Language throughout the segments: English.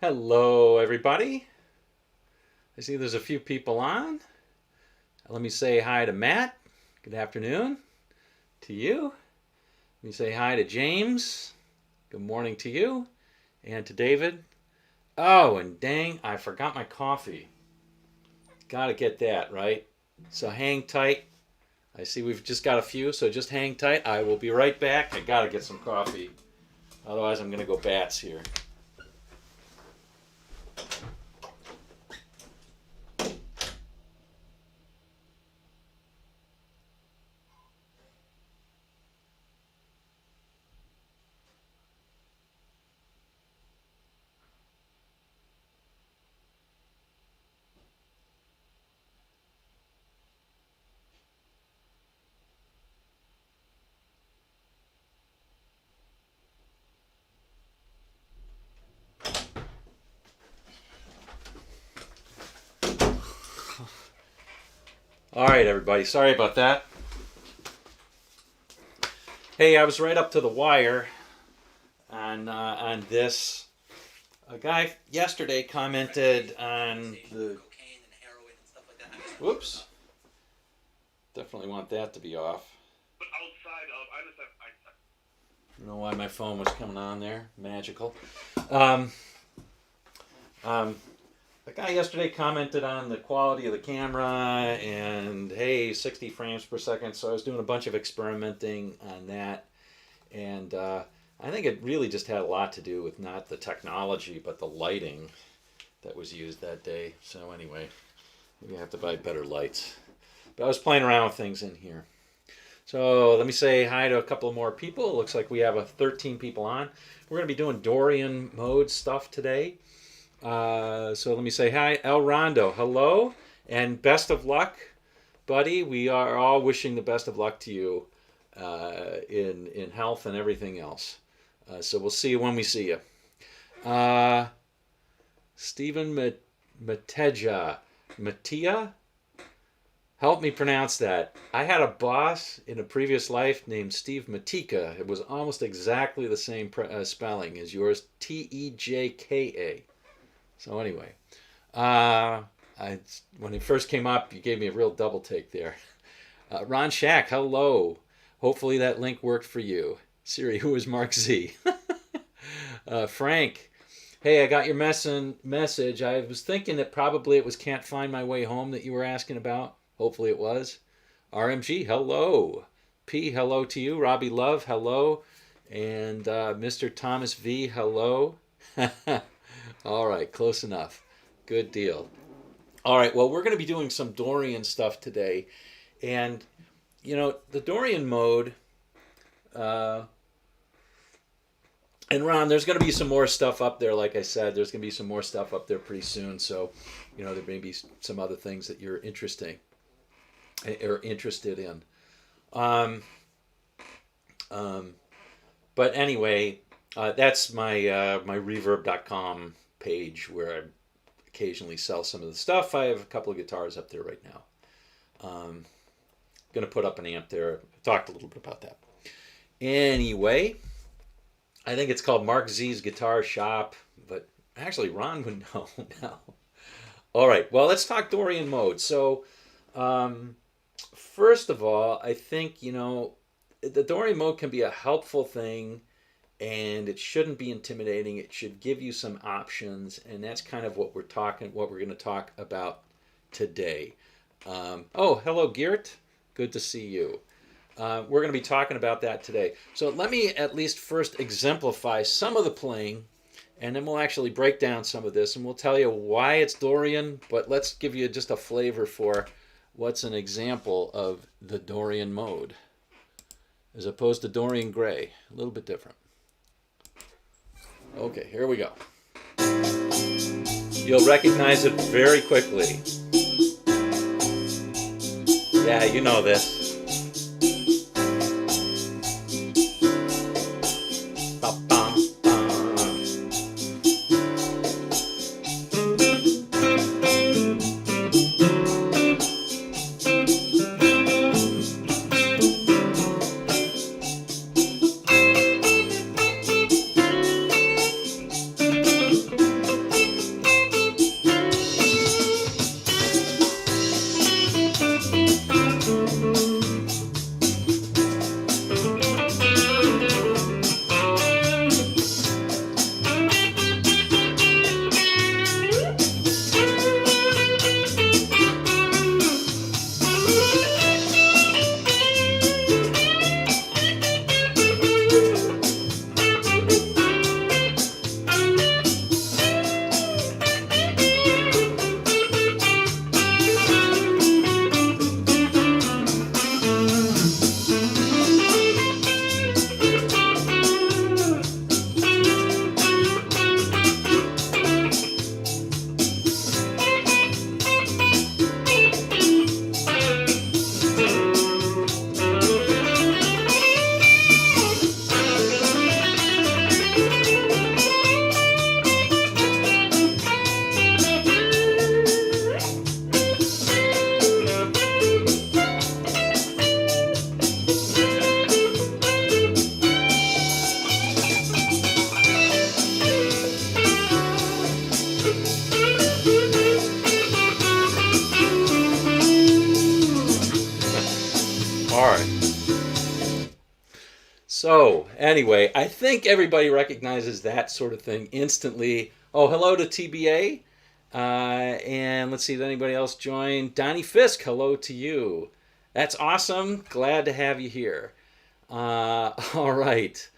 Hello, everybody. I see there's a few people on. Let me say hi to Matt. Good afternoon to you. Let me say hi to James. Good morning to you. And to David. Oh, and dang, I forgot my coffee. Gotta get that, right? So hang tight. I see we've just got a few, so just hang tight. I will be right back. I gotta get some coffee. Otherwise, I'm gonna go bats here. All right, everybody. Sorry about that. Hey, I was right up to the wire on this. A guy yesterday commented on the. Whoops. Definitely want that to be off. But outside of, I understand. I don't know why my phone was coming on there. Magical. The guy yesterday commented on the quality of the camera and hey, 60 frames per second. So I was doing a bunch of experimenting on that, and I think it really just had a lot to do with not the technology but the lighting that was used that day. So anyway, maybe I have to buy better lights. But I was playing around with things in here. So let me say hi to a couple of more people. It looks like we have 13 people on. We're going to be doing Dorian Mode stuff today. So let me say hi. El Rondo, hello, and best of luck, buddy. We are all wishing the best of luck to you in health and everything else. So we'll see you when we see you. Stephen Mateja, Mattia? Help me pronounce that. I had a boss in a previous life named Steve Matika. It was almost exactly the same spelling as yours, Tejka. So anyway, when it first came up, you gave me a real double take there. Ron Shack, hello. Hopefully that link worked for you. Siri, who is Mark Z? Frank, hey, I got your message. I was thinking that probably it was Can't Find My Way Home that you were asking about. Hopefully it was. RMG, hello. P, hello to you. Robbie Love, hello. And Mr. Thomas V, hello. All right, close enough. Good deal. All right, well, we're going to be doing some Dorian stuff today. And, you know, the Dorian mode, and Ron, there's going to be some more stuff up there. Like I said, there's going to be some more stuff up there pretty soon. So, you know, there may be some other things that you're interested in. But anyway, that's my reverb.com page where I occasionally sell some of the stuff. I have a couple of guitars up there right now. Going to put up an amp there. I talked a little bit about that. Anyway, I think it's called Mark Z's Guitar Shop, but actually Ron would know now. All right, well, let's talk Dorian Mode. So, first of all, I think, you know, the Dorian Mode can be a helpful thing, and it shouldn't be intimidating. It should give you some options, and that's kind of what we're going to talk about today. Oh, hello, Geert. Good to see you. We're going to be talking about that today. So let me at least first exemplify some of the playing, and then we'll actually break down some of this, and we'll tell you why it's Dorian, but let's give you just a flavor for what's an example of the Dorian mode, as opposed to Dorian Gray. A little bit different. Okay, here we go. You'll recognize it very quickly. Yeah, you know this. All right. So anyway, I think everybody recognizes that sort of thing instantly. Oh, hello to TBA. And let's see, did anybody else join? Donnie Fisk, hello to you. That's awesome. Glad to have you here. All right.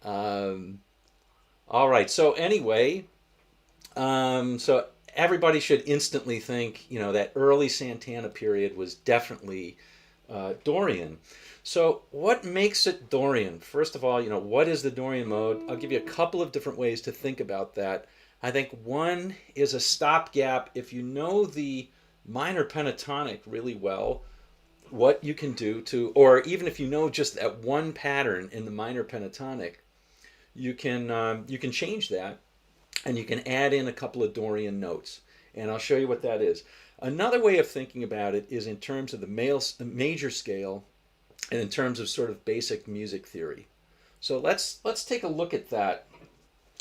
All right. So anyway, so everybody should instantly think, that early Santana period was definitely Dorian. So what makes it Dorian? First of all, what is the Dorian mode? I'll give you a couple of different ways to think about that. I think one is a stopgap. If you know the minor pentatonic really well, what you can do to, or even if you know just that one pattern in the minor pentatonic, you can change that, and you can add in a couple of Dorian notes, and I'll show you what that is. Another way of thinking about it is in terms of the major scale, and in terms of sort of basic music theory. So let's take a look at that.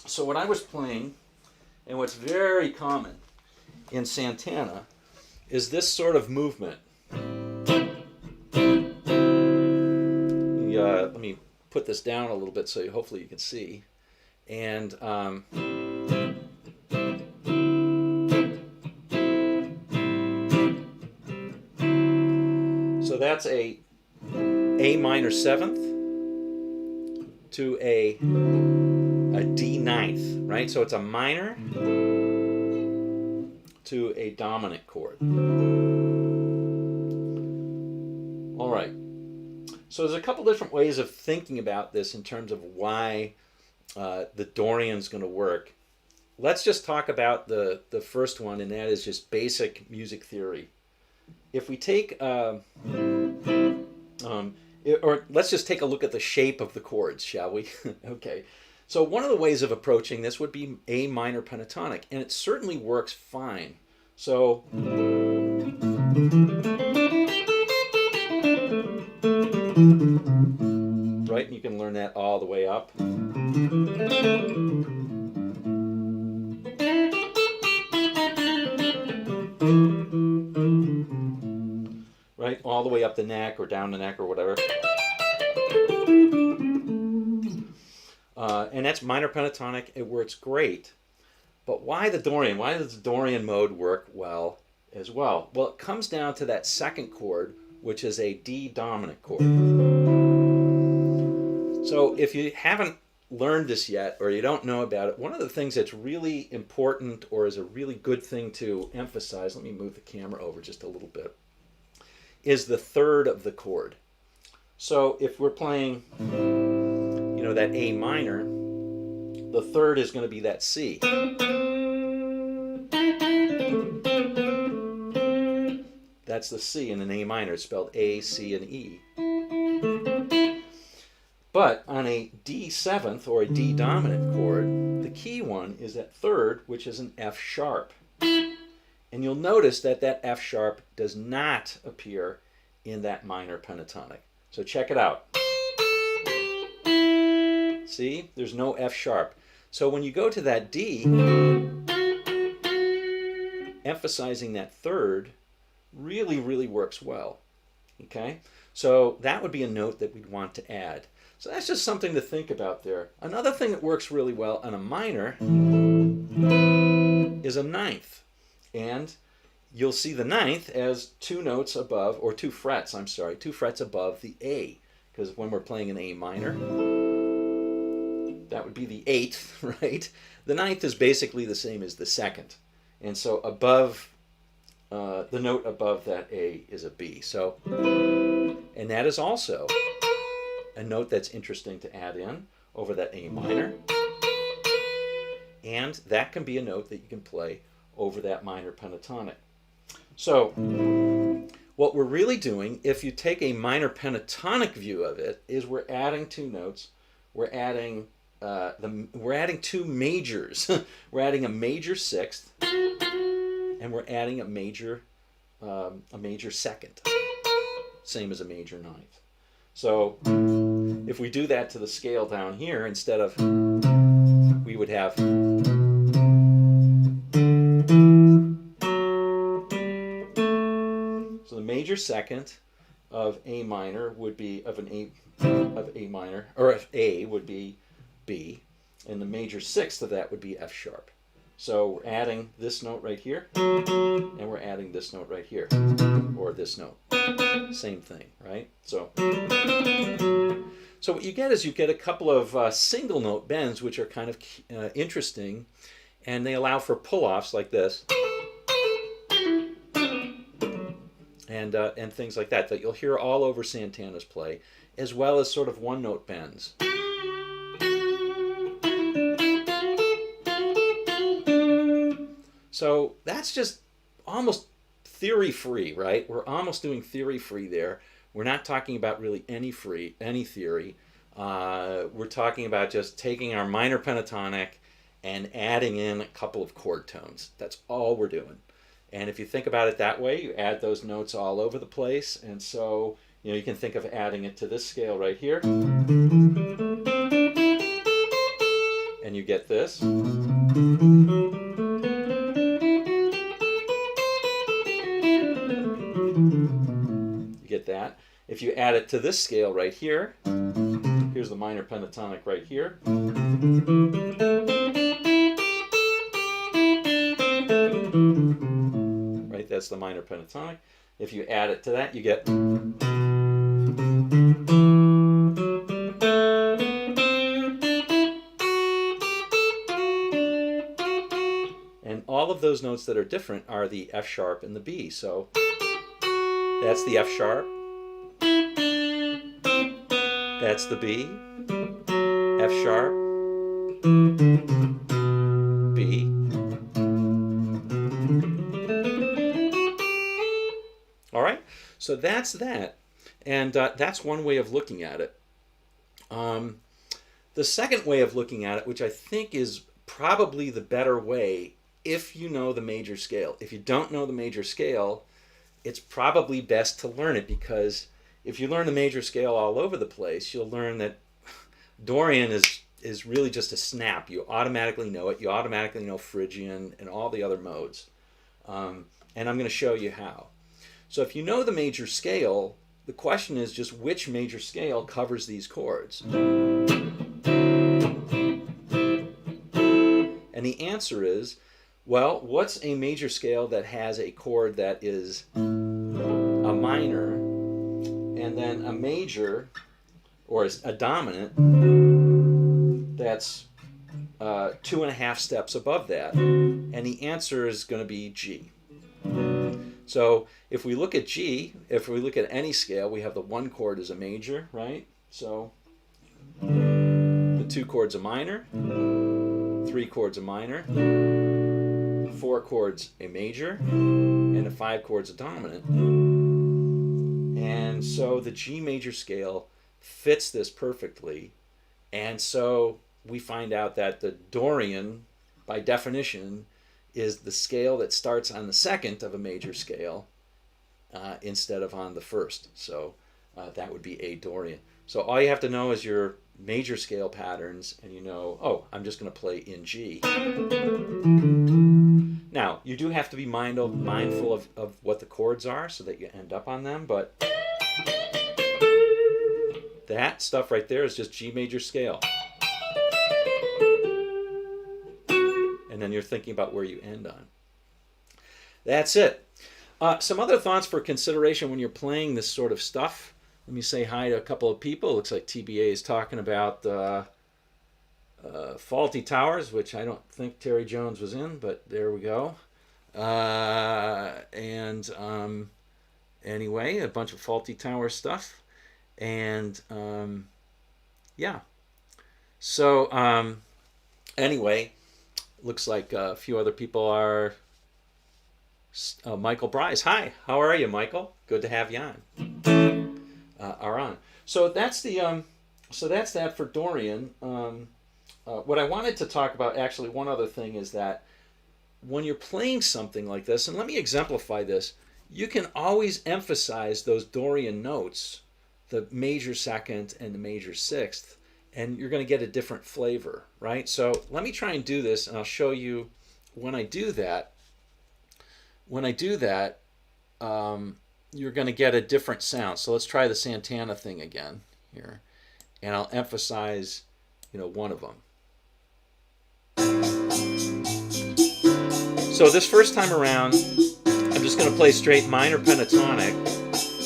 So what I was playing, and what's very common in Santana, is this sort of movement. Let me put this down a little bit so hopefully you can see. And so that's a minor seventh to a D ninth, right? So it's a minor to a dominant chord. All right. So there's a couple different ways of thinking about this in terms of why the Dorian's going to work. Let's just talk about the first one, and that is just basic music theory. If we take, or let's just take a look at the shape of the chords, shall we? Okay. So one of the ways of approaching this would be A minor pentatonic, and it certainly works fine. So, right, and you can learn that all the way up. Right, all the way up the neck or down the neck or whatever. And that's minor pentatonic. It works great. But why the Dorian? Why does the Dorian mode work well as well? Well, it comes down to that second chord, which is a D dominant chord. So if you haven't learned this yet, or you don't know about it, one of the things that's really important, or is a really good thing to emphasize, let me move the camera over just a little bit, is the third of the chord. So if we're playing, that A minor, the third is going to be that C. That's the C in an A minor. It's spelled A, C, and E. But on a D seventh or a D dominant chord, the key one is that third, which is an F sharp. And you'll notice that that F sharp does not appear in that minor pentatonic. So check it out. See, there's no F sharp. So when you go to that D, emphasizing that third really, really works well. Okay? So that would be a note that we'd want to add. So that's just something to think about there. Another thing that works really well on a minor is a ninth. And you'll see the ninth as two notes above, or two frets above the A. Because when we're playing an A minor, that would be the eighth, right? The ninth is basically the same as the second. And so above, the note above that A is a B. So, and that is also a note that's interesting to add in over that A minor. And that can be a note that you can play over that minor pentatonic. So what we're really doing, if you take a minor pentatonic view of it, is we're adding two notes. We're adding two majors. We're adding a major sixth, and we're adding a major second, same as a major ninth. So if we do that to the scale down here, instead of, we would have, so the major second, of A minor would be of A minor, or if A would be B, and the major sixth of that would be F sharp. So we're adding this note right here, and we're adding this note right here, or this note. Same thing, right? So what you get is you get a couple of single note bends, which are kind of interesting, and they allow for pull-offs like this, and things like that you'll hear all over Santana's play, as well as sort of one-note bends. So that's just almost theory-free, right? We're almost doing theory-free there. We're not talking about really any theory. We're talking about just taking our minor pentatonic and adding in a couple of chord tones. That's all we're doing. And if you think about it that way, you add those notes all over the place. And so, you can think of adding it to this scale right here. And you get this. You get that. If you add it to this scale right here, here's the minor pentatonic right here. Right, that's the minor pentatonic. If you add it to that, you get. And all of those notes that are different are the F sharp and the B. So that's the F sharp. That's the B, F sharp, B. All right, so that's that. And that's one way of looking at it. The second way of looking at it, which I think is probably the better way if you know the major scale. If you don't know the major scale, it's probably best to learn it, because if you learn the major scale all over the place, you'll learn that Dorian is really just a snap. You automatically know it. You automatically know Phrygian and all the other modes. And I'm going to show you how. So if you know the major scale, the question is just which major scale covers these chords. And the answer is, well, what's a major scale that has a chord that is a minor, and then a major, or a dominant, that's 2.5 steps above that? And the answer is going to be G. So if we look at G, if we look at any scale, we have the one chord as a major, right? So the 2 chords a minor, 3 chords a minor, 4 chords a major, and the 5 chords a dominant. And so the G major scale fits this perfectly. And so we find out that the Dorian, by definition, is the scale that starts on the second of a major scale instead of on the first. So that would be A Dorian. So all you have to know is your major scale patterns, and you know, oh, I'm just going to play in G. Now, you do have to be mindful of what the chords are so that you end up on them, but that stuff right there is just G major scale. And then you're thinking about where you end on. That's it. Some other thoughts for consideration when you're playing this sort of stuff. Let me say hi to a couple of people. It looks like TBA is talking about Faulty Towers, which I don't think Terry Jones was in, but there we go. Anyway, a bunch of Faulty Tower stuff. And yeah. So anyway, looks like a few other people are. Michael Bryce. Hi, how are you, Michael? Good to have you on. Are on. So that's the so that's that for Dorian. What I wanted to talk about, actually, one other thing is that when you're playing something like this, and let me exemplify this, you can always emphasize those Dorian notes, the major second and the major sixth, and you're going to get a different flavor, right? So let me try and do this, and I'll show you when I do that. When I do that, you're going to get a different sound. So let's try the Santana thing again here. And I'll emphasize, one of them. So this first time around, I'm just going to play straight minor pentatonic,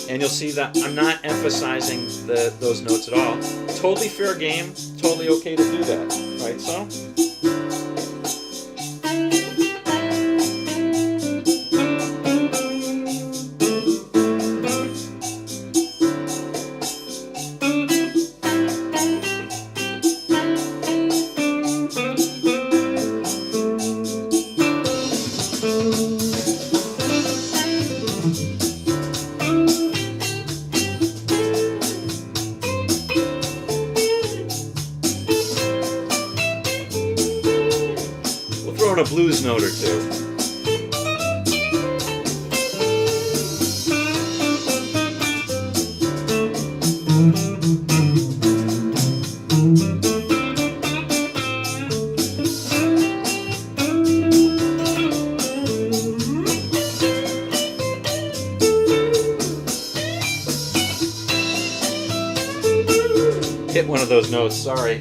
and you'll see that I'm not emphasizing those notes at all. Totally fair game, totally okay to do that, right? So. A blues note or two. Hit one of those notes, sorry.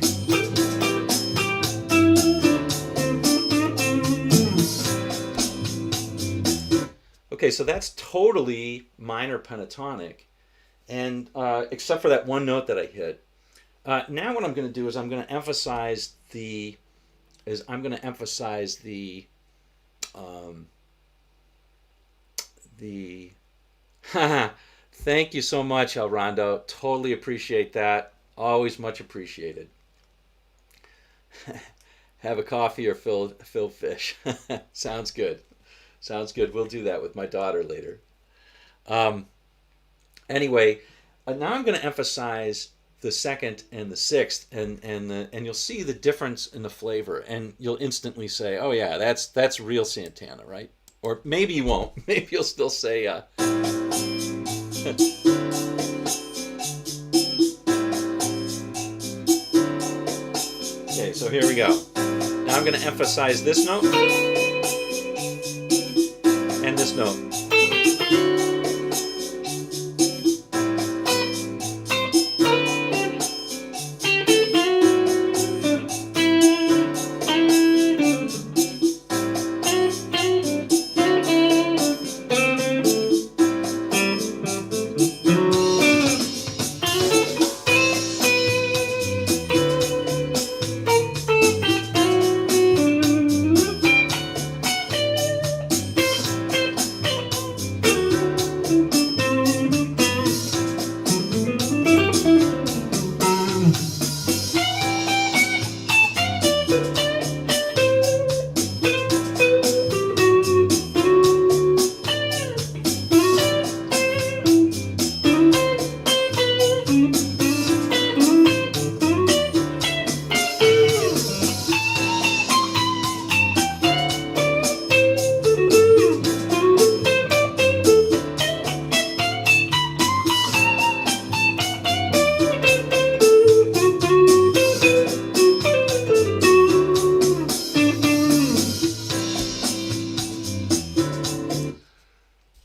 Okay, so that's totally minor pentatonic, and except for that one note that I hit. Now what I'm going to do is I'm going to emphasize the thank you so much, El Rondo. Totally appreciate that. Always much appreciated. Have a coffee or fill fish. Sounds good. Sounds good. We'll do that with my daughter later. Anyway, now I'm going to emphasize the second and the sixth, and you'll see the difference in the flavor, and you'll instantly say, "Oh yeah, that's real Santana, right?" Or maybe you won't. Maybe you'll still say. Okay, so here we go. Now I'm going to emphasize this note. And this note.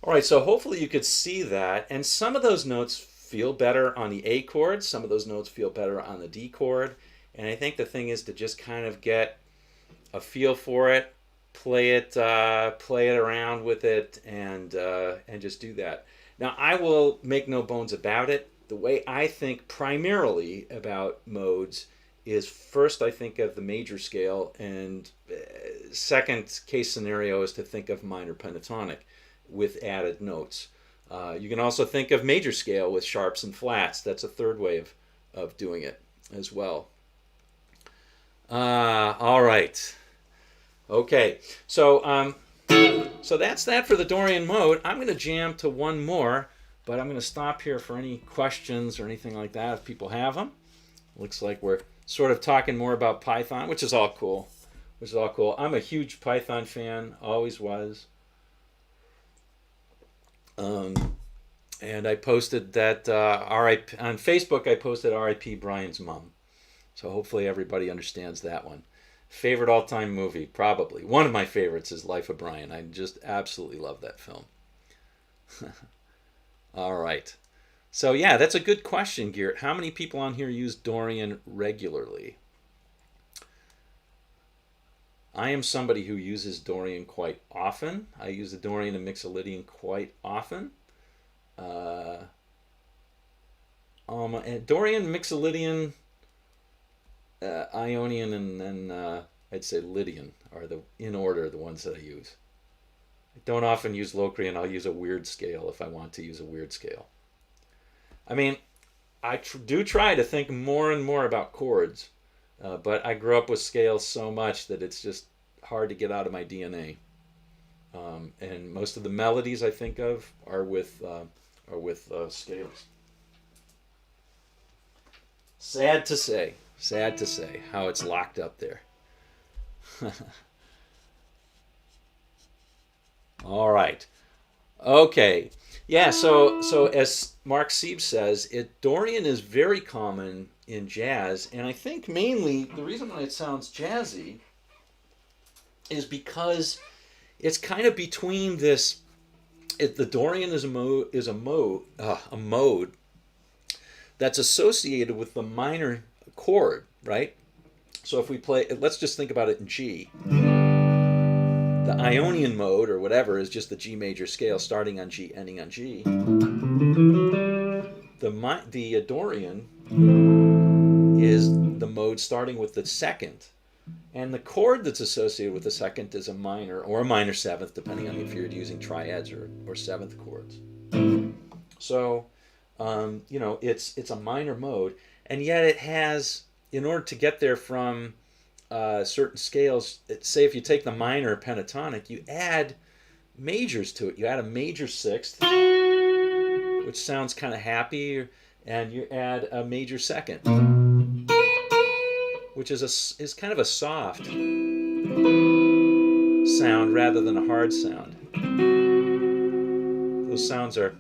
Alright, so hopefully you could see that, and some of those notes feel better on the A chord, some of those notes feel better on the D chord, and I think the thing is to just kind of get a feel for it, play it around with it, and just do that. Now, I will make no bones about it. The way I think primarily about modes is first I think of the major scale, and second case scenario is to think of minor pentatonic with added notes. You can also think of major scale with sharps and flats. That's a third way of doing it as well. All right. Okay, so that's that for the Dorian Mode. I'm going to jam to one more, but I'm going to stop here for any questions or anything like that if people have them. Looks like we're sort of talking more about Python, which is all cool. I'm a huge Python fan, always was. And I posted that on Facebook. I posted R.I.P. Brian's mom, so hopefully everybody understands that one. Favorite all-time movie, probably one of my favorites is Life of Brian. I just absolutely love that film. All right. So yeah, that's a good question, Garrett. How many people on here use Dorian regularly? I am somebody who uses Dorian quite often. I use the Dorian and Mixolydian quite often. Uh, and Dorian, Mixolydian, Ionian, and then I'd say Lydian are the in order the ones that I use. I don't often use Locrian. I'll use a weird scale if I want to use a weird scale. I mean, I do try to think more and more about chords, but I grew up with scales so much that it's just hard to get out of my DNA. And most of the melodies I think of are with scales. Sad to say how it's locked up there. All right. Okay. Yeah, so as Mark Sieb says, Dorian is very common in jazz, and I think mainly the reason why it sounds jazzy is because it's kind of between this. The Dorian is a mode that's associated with the minor chord, right? So if we play, let's just think about it in G. The Ionian mode, or whatever, is just the G major scale starting on G, ending on G. The Dorian is the mode starting with the second. And the chord that's associated with the second is a minor, or a minor seventh, depending on if you're using triads or seventh chords. So, it's a minor mode, and yet it has, in order to get there from certain scales, say if you take the minor pentatonic, you add majors to it. You add a major sixth, which sounds kind of happy, and you add a major second, which is kind of a soft sound rather than a hard sound. Those sounds are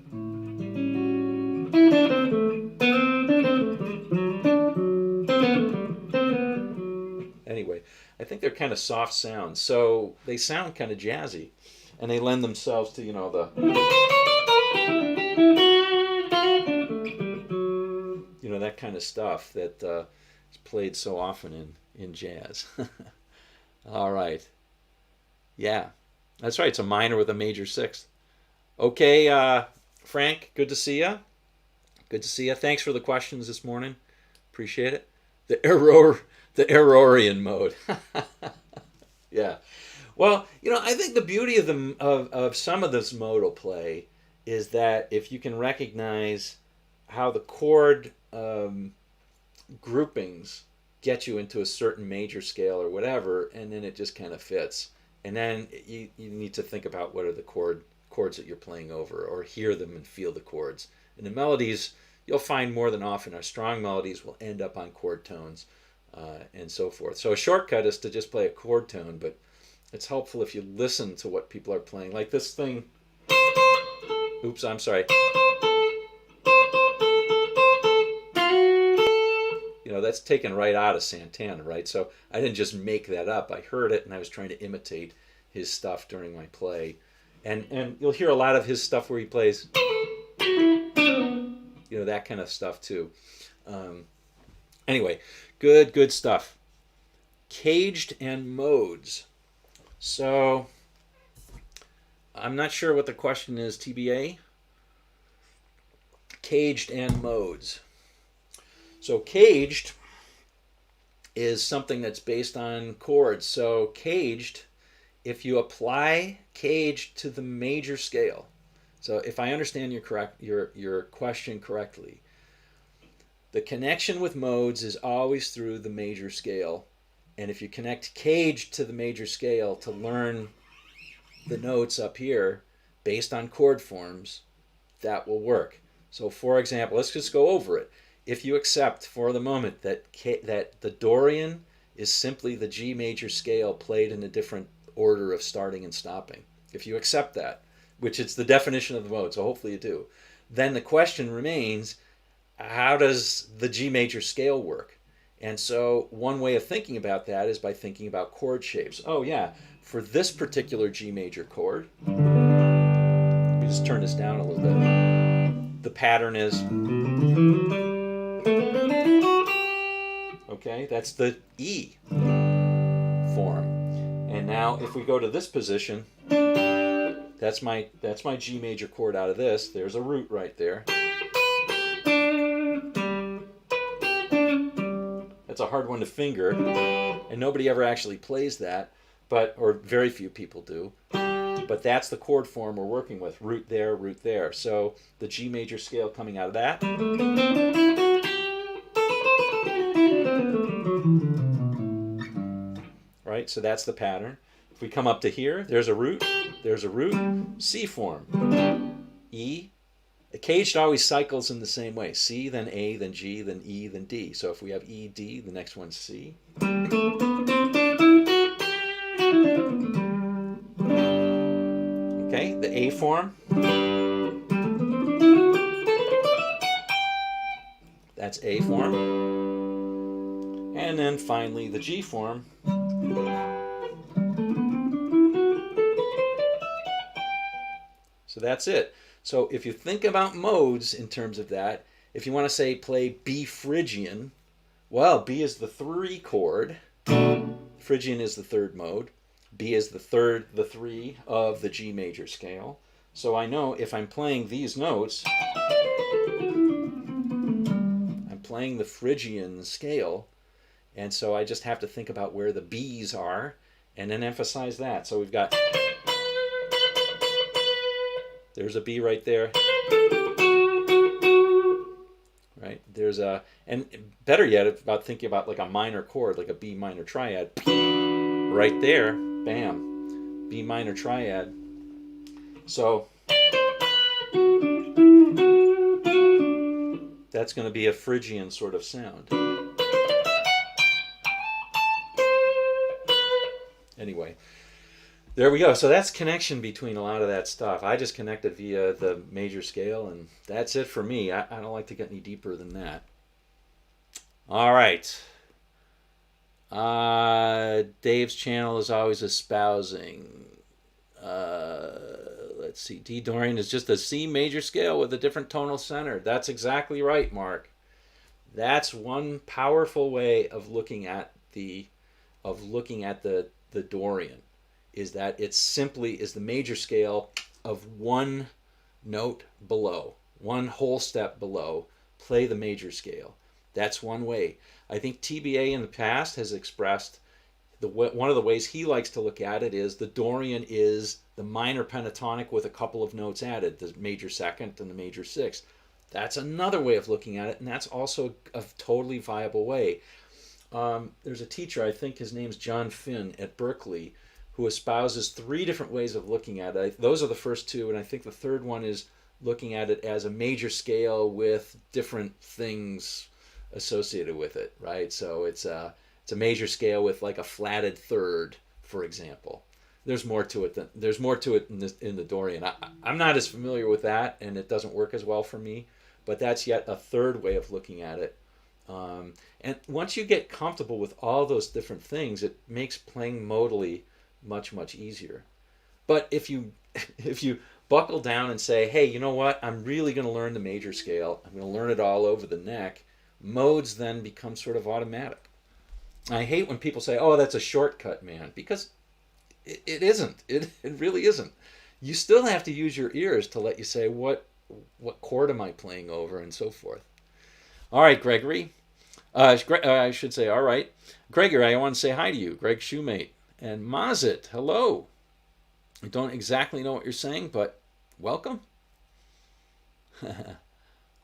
anyway, I think they're kind of soft sounds, so they sound kind of jazzy, and they lend themselves to the that kind of stuff that is played so often in jazz. All right, yeah, that's right. It's a minor with a major sixth. Okay, Frank, good to see you. Good to see you. Thanks for the questions this morning. Appreciate it. The Aurorian mode. Yeah. Well, I think the beauty of some of this modal play is that if you can recognize how the chord groupings get you into a certain major scale or whatever, and then it just kind of fits. And then you need to think about what are the chords that you're playing over, or hear them and feel the chords. And the melodies, you'll find more than often, our strong melodies will end up on chord tones and so forth. So a shortcut is to just play a chord tone, but it's helpful if you listen to what people are playing. Like this thing. Oops, I'm sorry. That's taken right out of Santana, right? So I didn't just make that up. I heard it and I was trying to imitate his stuff during my play. And you'll hear a lot of his stuff where he plays, that kind of stuff too. Anyway, good stuff. Caged and modes. So I'm not sure what the question is, TBA. Caged and modes. So caged is something that's based on chords. So caged, if you apply caged to the major scale. So if I understand your question correctly, the connection with modes is always through the major scale. And if you connect caged to the major scale to learn the notes up here based on chord forms, that will work. So for example, let's just go over it. If you accept for the moment that the Dorian is simply the G major scale played in a different order of starting and stopping, if you accept that, which it's the definition of the mode, so hopefully you do, then the question remains, how does the G major scale work? And so one way of thinking about that is by thinking about chord shapes. Oh yeah, for this particular G major chord, let me just turn this down a little bit. the pattern is. Okay, that's the E form. And now if we go to this position, that's my G major chord out of this. There's a root right there. That's a hard one to finger, and nobody ever actually plays that, or very few people do. But that's the chord form we're working with, root there, root there. So the G major scale coming out of that. Right, so that's the pattern. If we come up to here, there's a root, C form, E. The caged always cycles in the same way. C, then A, then G, then E, then D. So if we have E, D, the next one's C. Okay, the A form. That's A form. And then finally the G form. So that's it. So if you think about modes in terms of that, if you want to say play B Phrygian, well, B is the 3 chord. Phrygian is the 3rd mode. B is the 3 of the G major scale. So I know if I'm playing these notes, I'm playing the Phrygian scale, and so I just have to think about where the B's are and then emphasize that. So we've got, there's a B right there. Right? There's a, and better yet, about thinking about like a minor chord, like a B minor triad. Right there, bam, B minor triad. So that's going to be a Phrygian sort of sound. Anyway, there we go. So that's connection between a lot of that stuff. I just connected via the major scale, and that's it for me. I don't like to get any deeper than that. All right. Dave's channel is always espousing. Let's see. D Dorian is just a C major scale with a different tonal center. That's exactly right, Mark. That's one powerful way of looking at the Dorian, is that it simply is the major scale of one note below, one whole step below. Play the major scale. That's one way. I think TBA in the past has expressed one of the ways he likes to look at it is the Dorian is the minor pentatonic with a couple of notes added, the major second and the major sixth. That's another way of looking at it, and that's also a totally viable way. There's a teacher, I think his name's John Finn at Berkeley, who espouses 3 different ways of looking at it. Those are the first 2, and I think the third one is looking at it as a major scale with different things associated with it, right? So it's a major scale with like a flatted third, for example. There's more to it in the Dorian. I'm not as familiar with that, and it doesn't work as well for me, but that's yet a third way of looking at it. And once you get comfortable with all those different things, it makes playing modally much, much easier. But if you buckle down and say, hey, you know what, I'm really going to learn the major scale, I'm going to learn it all over the neck, modes then become sort of automatic. I hate when people say, oh, that's a shortcut, man, because it isn't. It really isn't. You still have to use your ears to let you say, what chord am I playing over, and so forth. All right, Gregory. I should say, all right. Gregory, I want to say hi to you. Greg Shoemate. And Mazit, hello. I don't exactly know what you're saying, but welcome.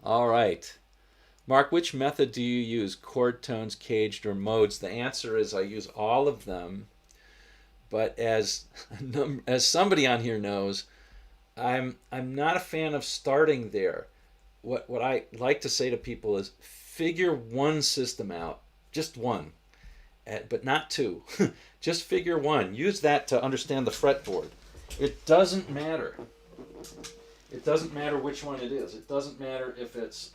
All right. Mark, which method do you use? Chord tones, caged, or modes? The answer is I use all of them. But as somebody on here knows, I'm not a fan of starting there. What I like to say to people is figure one system out, just one, but not 2. Just figure one. Use that to understand the fretboard. It doesn't matter. It doesn't matter which one it is. It doesn't matter if it's.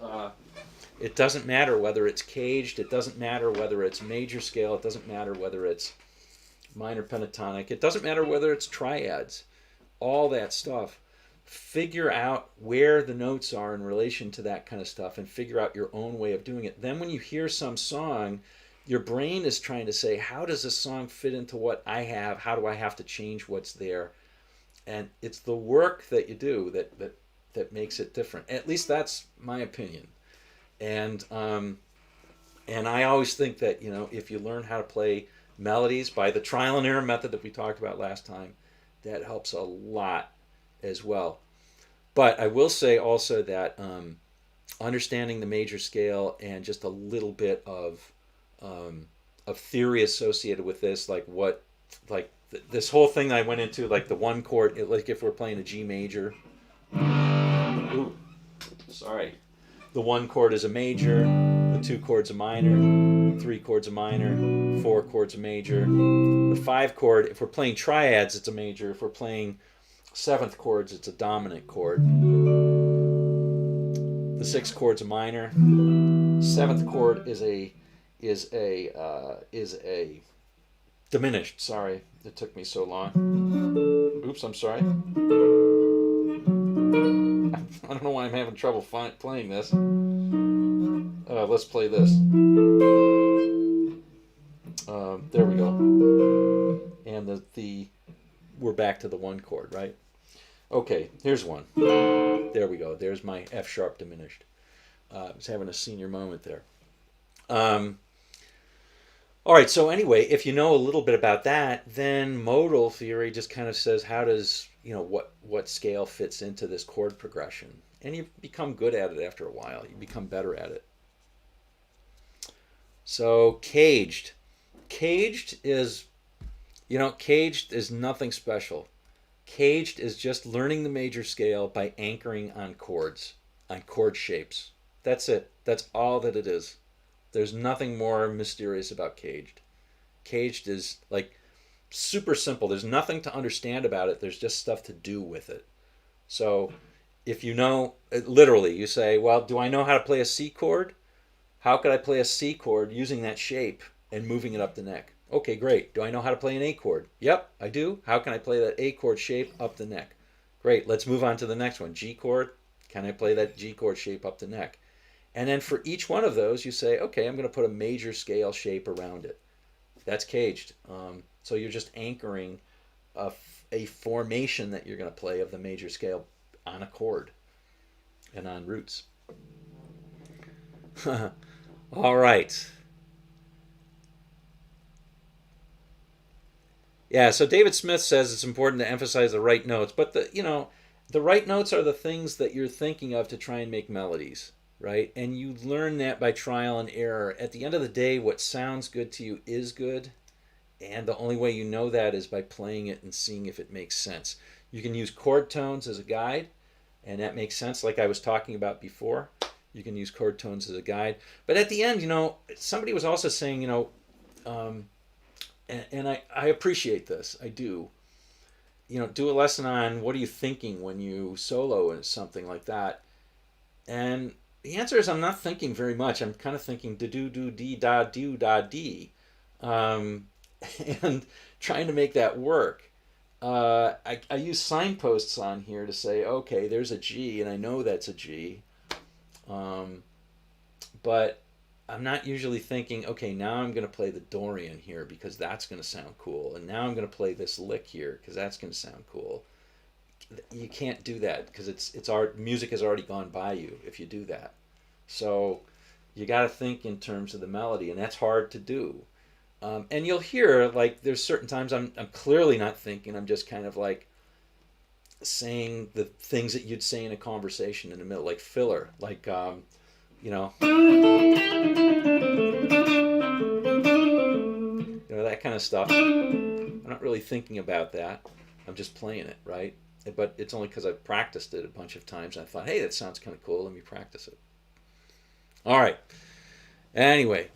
It doesn't matter whether it's caged. It doesn't matter whether it's major scale. It doesn't matter whether it's minor pentatonic. It doesn't matter whether it's triads. All that stuff. figure out where the notes are in relation to that kind of stuff and figure out your own way of doing it. Then when you hear some song, your brain is trying to say, how does this song fit into what I have? How do I have to change what's there? And it's the work that you do that makes it different. At least that's my opinion. And I always think that, if you learn how to play melodies by the trial and error method that we talked about last time, that helps a lot as well. But I will say also that understanding the major scale and just a little bit of theory associated with this, this whole thing that I went into, like the one chord, like if we're playing a G major. Ooh, sorry. The one chord is a major, the two chords a minor, three chords a minor, four chords a major. The five chord, if we're playing triads, it's a major. If we're playing seventh chords, it's a dominant chord. The sixth chord's a minor. Seventh chord is a diminished. Sorry, it took me so long. Oops, I'm sorry. I don't know why I'm having trouble playing this. Let's play this. There we go. And we're back to the one chord, right? Okay, here's one. There we go. There's my F sharp diminished. I was having a senior moment there. All right, so anyway, if you know a little bit about that, then modal theory just kind of says how does, what scale fits into this chord progression. And you become good at it after a while. You become better at it. So caged. Caged is nothing special. Caged is just learning the major scale by anchoring on chords, on chord shapes. That's it. That's all that it is. There's nothing more mysterious about caged. Caged is like super simple. There's nothing to understand about it. There's just stuff to do with it. So if you know, literally, you say, well, do I know how to play a C chord? How could I play a C chord using that shape and moving it up the neck? Okay, great. Do I know how to play an A chord? Yep, I do. How can I play that A chord shape up the neck? Great, let's move on to the next one. G chord, can I play that G chord shape up the neck? And then for each one of those, you say, okay, I'm going to put a major scale shape around it. That's caged. So you're just anchoring a formation that you're going to play of the major scale on a chord and on roots. All right. Yeah, so David Smith says it's important to emphasize the right notes, but the right notes are the things that you're thinking of to try and make melodies, right? And you learn that by trial and error. At the end of the day, what sounds good to you is good, and the only way you know that is by playing it and seeing if it makes sense. You can use chord tones as a guide, and that makes sense, like I was talking about before. You can use chord tones as a guide. But at the end, somebody was also saying, and I appreciate this. I do. Do a lesson on what are you thinking when you solo and something like that. And the answer is I'm not thinking very much. I'm kind of thinking do-do-dee-da-do-da-dee. And trying to make that work. I use signposts on here to say, okay, there's a G, and I know that's a G. But I'm not usually thinking, okay, now I'm going to play the Dorian here because that's going to sound cool. And now I'm going to play this lick here because that's going to sound cool. You can't do that because music has already gone by you if you do that. So you got to think in terms of the melody, and that's hard to do. And you'll hear, like, there's certain times I'm clearly not thinking. I'm just kind of like saying the things that you'd say in a conversation in the middle, like filler, like, that kind of stuff. I'm not really thinking about that. I'm just playing it, right? But it's only because I've practiced it a bunch of times. And I thought, hey, that sounds kind of cool. Let me practice it. All right. Anyway.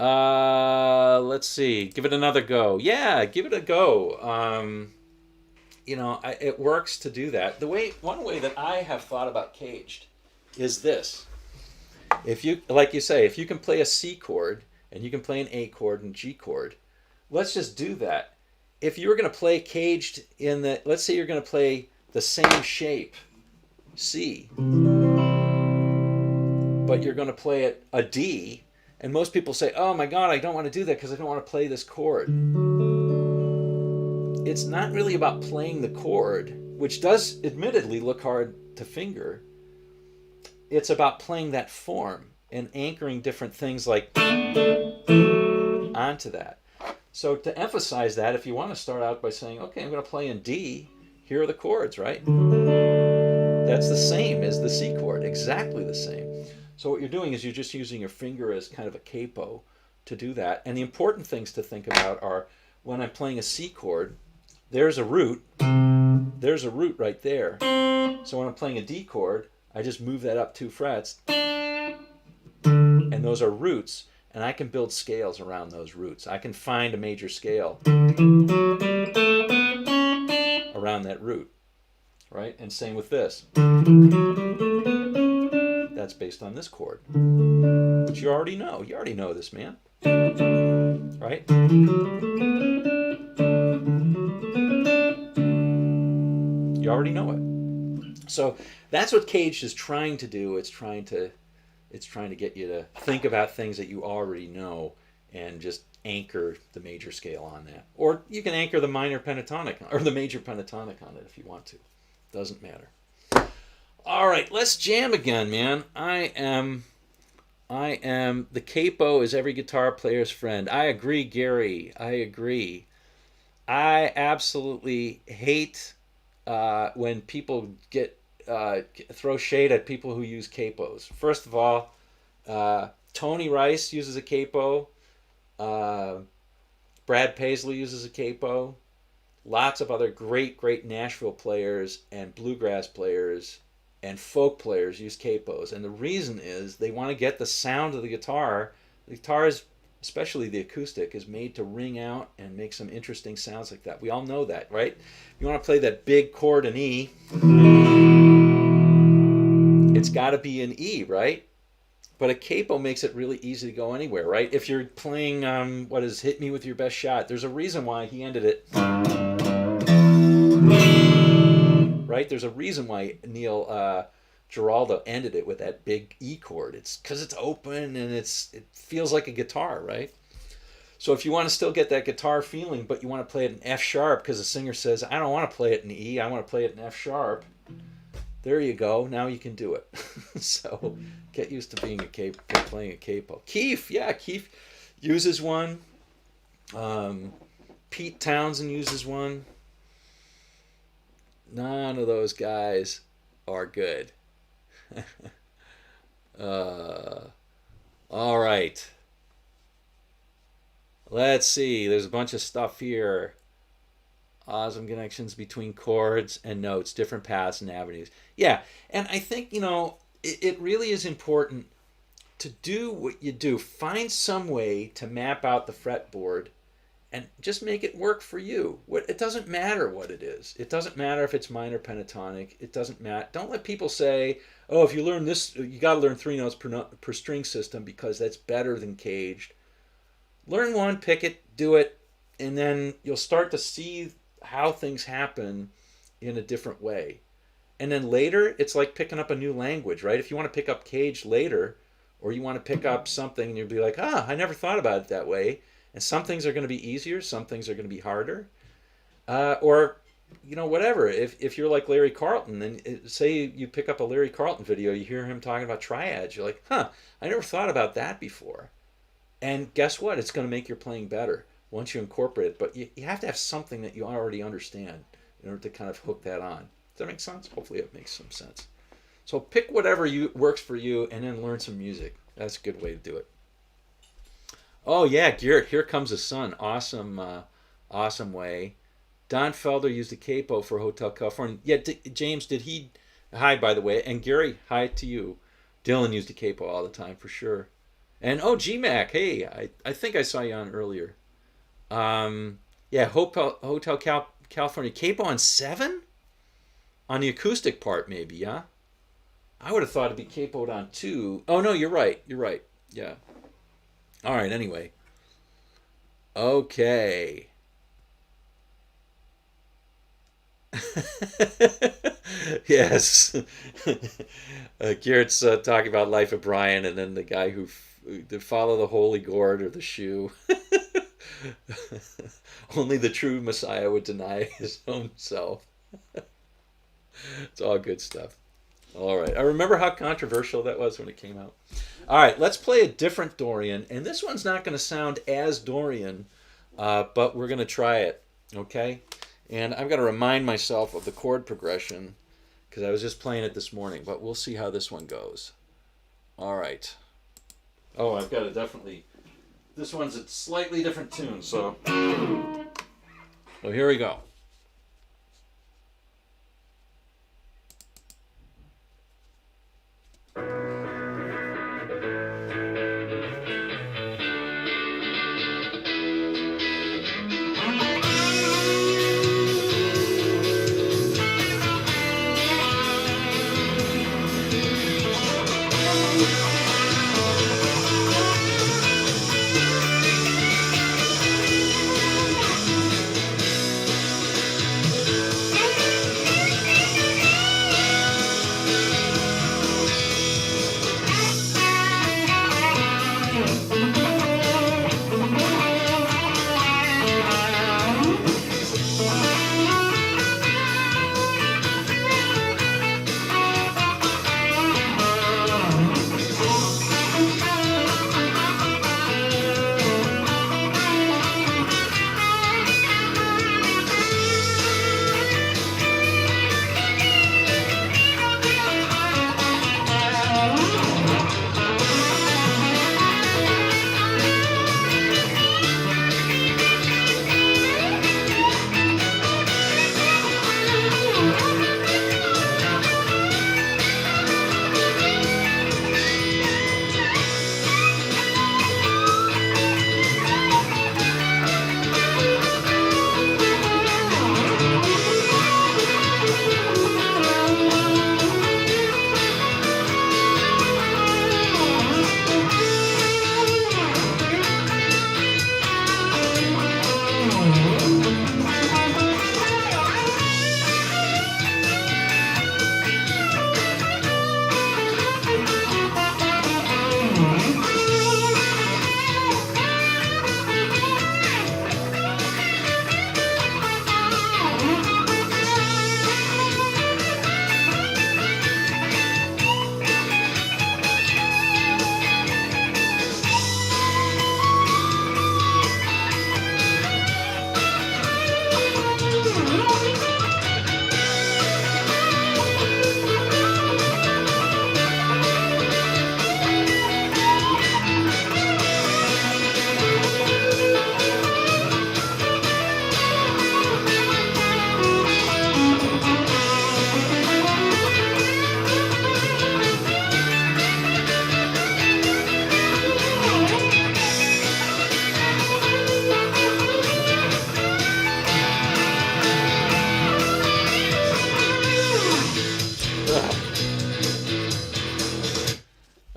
Let's see. Give it another go. Yeah, give it a go. It works to do that. One way that I have thought about caged is this. If you, like you say, if you can play a C chord and you can play an A chord and G chord, let's just do that. If you were going to play caged let's say you're going to play the same shape, C, but you're going to play it a D, and most people say, oh my God, I don't want to do that because I don't want to play this chord. It's not really about playing the chord, which does admittedly look hard to finger. It's about playing that form and anchoring different things like onto that. So to emphasize that, if you want to start out by saying, okay, I'm going to play in D, here are the chords, right? That's the same as the C chord, exactly the same. So what you're doing is you're just using your finger as kind of a capo to do that. And the important things to think about are when I'm playing a C chord, there's a root right there. So when I'm playing a D chord, I just move that up 2 frets, and those are roots, and I can build scales around those roots. I can find a major scale around that root, right? And same with this. That's based on this chord, which you already know. You already know this, man. Right? You already know it. So that's what Caged is trying to do. It's trying to get you to think about things that you already know and just anchor the major scale on that. Or you can anchor the minor pentatonic or the major pentatonic on it if you want to. Doesn't matter. All right, let's jam again, man. I am the capo is every guitar player's friend. I agree, Gary. I agree. I absolutely hate when people throw shade at people who use capos. First of all, Tony Rice uses a capo. Brad Paisley uses a capo. Lots of other great Nashville players and bluegrass players and folk players use capos. And the reason is they want to get the sound of the guitar. The guitar is, especially the acoustic, is made to ring out and make some interesting sounds like that. We all know that, right? You want to play that big chord in E, it's got to be in E, right? But a capo makes it really easy to go anywhere, right? If you're playing, what is Hit Me With Your Best Shot, there's a reason why he ended it. Right? There's a reason why Neil Giraldo ended it with that big E chord. It's because it's open and it feels like a guitar, right? So if you want to still get that guitar feeling, but you want to play it in F sharp because the singer says, I don't want to play it in E, I want to play it in F sharp. There you go. Now you can do it. So get used to being playing a capo. Keith uses one. Pete Townsend uses one. None of those guys are good. All right. Let's see. There's a bunch of stuff here. Awesome connections between chords and notes, different paths and avenues. Yeah, and I think, it really is important to do what you do. Find some way to map out the fretboard and just make it work for you. It doesn't matter what it is. It doesn't matter if it's minor pentatonic. It doesn't matter. Don't let people say, oh, if you learn this, you got to learn 3 notes per string system because that's better than Caged. Learn one, pick it, do it, and then you'll start to see how things happen in a different way. And then later, it's like picking up a new language, right? If you want to pick up Caged later, or you want to pick up something and you'll be like, I never thought about it that way. And some things are going to be easier, some things are going to be harder. Or, whatever. If you're like Larry Carlton, and say you pick up a Larry Carlton video, you hear him talking about triads, you're like, I never thought about that before. And guess what? It's going to make your playing better once you incorporate it. But you have to have something that you already understand in order to kind of hook that on. Does that make sense? Hopefully it makes some sense. So pick whatever works for you and then learn some music. That's a good way to do it. Oh yeah, Garrett, Here Comes the Sun. Awesome, awesome way. Don Felder used a capo for Hotel California. Yeah, James, did he? Hi, by the way. And Gary, hi to you. Dylan used a capo all the time for sure. And GMAC, hey, I think I saw you on earlier. Yeah, Hotel California. Capo on 7? On the acoustic part, maybe, yeah? I would have thought it'd be capoed on 2. Oh, no, you're right. Yeah. All right, anyway. Okay. Yes. Garrett's talking about Life of Brian, and then the guy who to follow the holy gourd or the shoe. Only the true Messiah would deny his own self. It's all good stuff. All right. I remember how controversial that was when it came out. All right, let's play a different Dorian, and this one's not going to sound as Dorian, but we're going to try it, okay? And I've got to remind myself of the chord progression because I was just playing it this morning, but we'll see how this one goes. All right. Oh, I've got to definitely... This one's a slightly different tune, so here we go.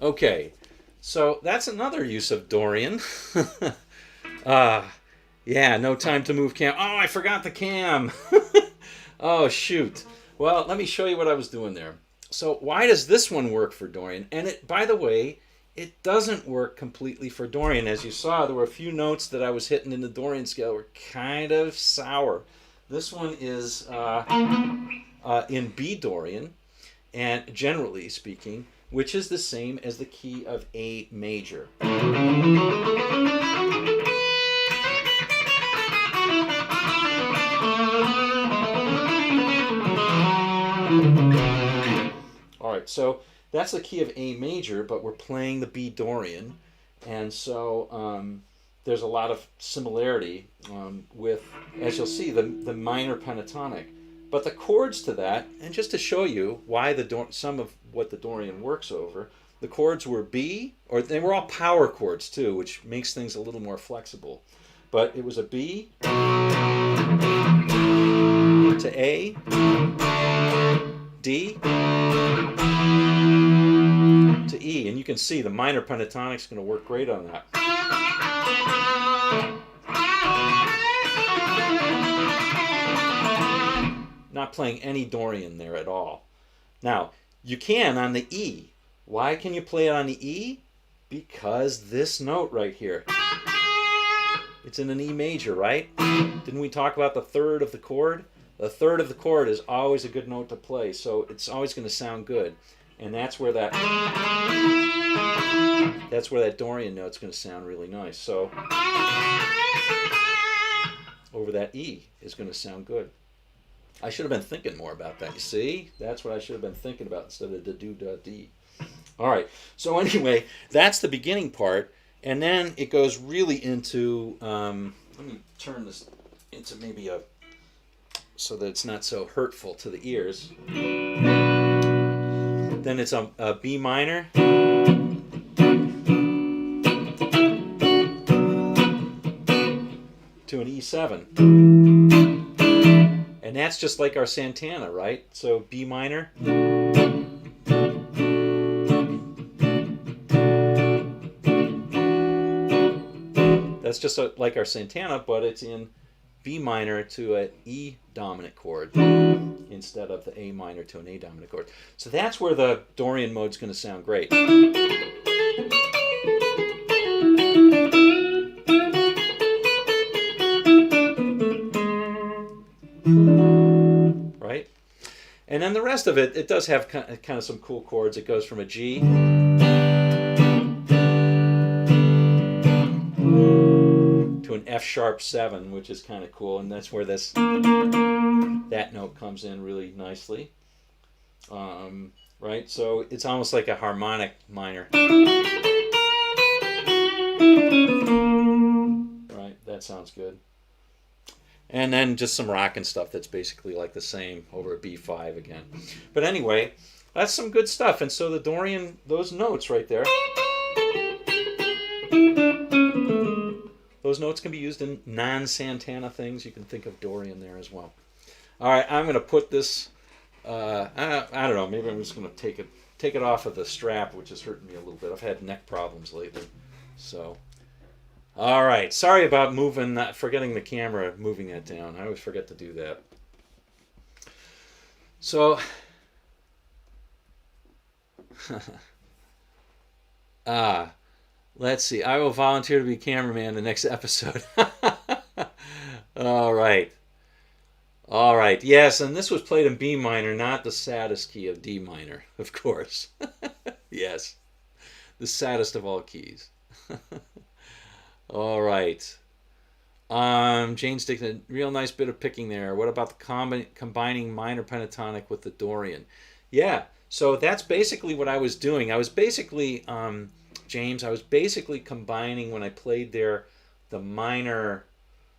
Okay, so that's another use of Dorian. Yeah, no time to move cam. Oh, I forgot the cam. Oh, shoot. Well, let me show you what I was doing there. So why does this one work for Dorian? And it, by the way, it doesn't work completely for Dorian. As you saw, there were a few notes that I was hitting in the Dorian scale were kind of sour. This one is in B Dorian, and generally speaking, which is the same as the key of A major. All right, so that's the key of A major, but we're playing the B Dorian, and so there's a lot of similarity with, as you'll see, the minor pentatonic. But the chords to that, and just to show you why some of what the Dorian works over, the chords were B, or they were all power chords too, which makes things a little more flexible. But it was a B to A, D to E, and you can see the minor pentatonic is going to work great on that. not playing any Dorian there at all. Now, you can on the E. Why can you play it on the E? Because this note right here, it's in an E major, right? Didn't we talk about the third of the chord? The third of the chord is always a good note to play, so it's always going to sound good. And that's where that Dorian note's going to sound really nice. So over that E is going to sound good. I should have been thinking more about that. You see? That's what I should have been thinking about instead of the do-da-dee. All right. So anyway, that's the beginning part. And then it goes really into, let me turn this into maybe so that it's not so hurtful to the ears. Then it's a B minor. To an E7. And that's just like our Santana, right? So B minor. That's just like our Santana, but it's in B minor to an E dominant chord instead of the A minor to an A dominant chord. So that's where the Dorian mode's going to sound great. Right? And then the rest of it, it does have kind of some cool chords. It goes from a G to an F sharp 7, which is kind of cool, and that's where that note comes in really nicely. Right? So it's almost like a harmonic minor. Right? That sounds good. And then just some rockin' stuff that's basically like the same over a B5 again. But anyway, that's some good stuff. And so the Dorian, those notes right there, those notes can be used in non-Santana things. You can think of Dorian there as well. All right, I'm going to put this, I don't know, maybe I'm just going to take it off of the strap, which is hurting me a little bit. I've had neck problems lately. So, all right, sorry about forgetting the camera, moving that down. I always forget to do that. So, let's see. I will volunteer to be cameraman the next episode. All right. All right. Yes, and this was played in B minor, not the saddest key of D minor, of course. Yes. The saddest of all keys. All right. Jane's Dixon, real nice bit of picking there. What about the combining minor pentatonic with the Dorian? Yeah. So that's basically what I was doing. I was basically James, I was basically combining when I played there the minor.